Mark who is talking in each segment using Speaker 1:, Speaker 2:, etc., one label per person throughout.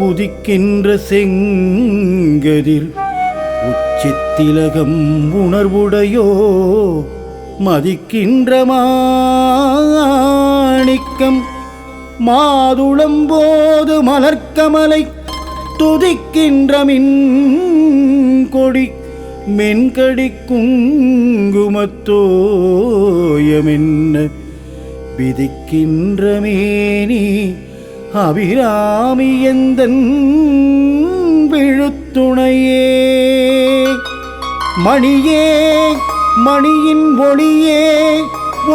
Speaker 1: உதிக்கின்ற செங்கதிர் உச்சித்திலகம் உணர்வுடையோ மதிக்கின்ற மாணிக்கம் மாதுளம்போது மலர்க்கமலை துதிக்கின்ற மின் கொடி மென்கடி குங்குமத்தோயமென்ன விதிக்கின்ற மேனி அபிராமி எந்தன் விழுத்துணையே மணியே மணியின் ஒளியே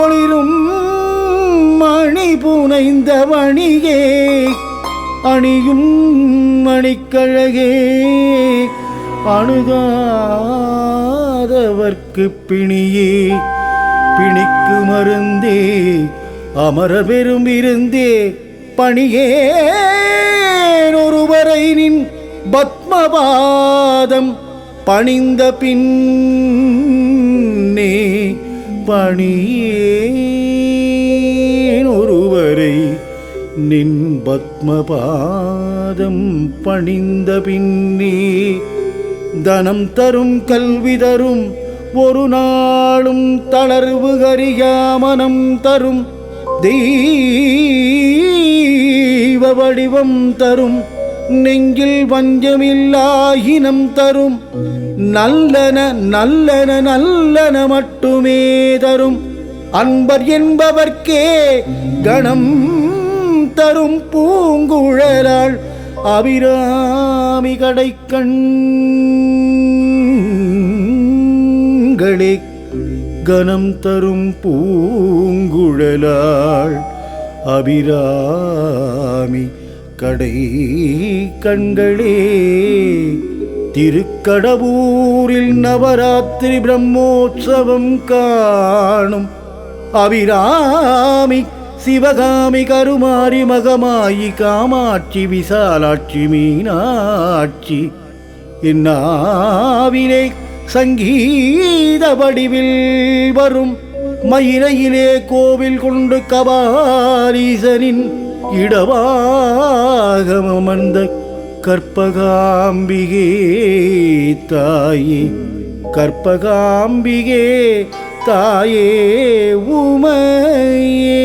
Speaker 1: ஒளிரும் மணி புனைந்த மணியே அணியும் மணிக்கழகே அணுகாதவர்க்கு பிணியே பிணிக்கு மருந்தே அமரர் பெரும் இருந்தே பணியேன் ஒருவரை நின் பத்மபாதம் பணிந்த பின்னே பணியேன் ஒருவரை நின் பத்மபாதம் பணிந்த பின்னே தனம் தரும் கல்வி தரும் ஒரு நாளும் தளர்வு கரியாமனம் தரும் தெய்வ வடிவம் தரும் நெஞ்சில் வஞ்சமில்லாயினம் தரும் நல்லன நல்லன நல்லன மட்டுமே தரும் அன்பர் என்பவர்க்கே கணம் தரும் பூங்குழலாள் அபிராமி கடைக்கண்களே கணம் தரும் பூங்குழலாள் அபிராமி கடை கண்களே. திருக்கடவூரில் நவராத்திரி பிரம்மோற்சவம் காணும் அபிராமி சிவகாமி கருமாரி மகமாயி காமாட்சி விசாலாட்சி மீனாட்சி இந்நாவிலே சங்கீத வடிவில் வரும் மயிலையிலே கோவில் கொண்டு கபாலீசனின் இடவாகமந்த கற்பகாம்பிகே தாயே கற்பகாம்பிகே தாயே உமையே.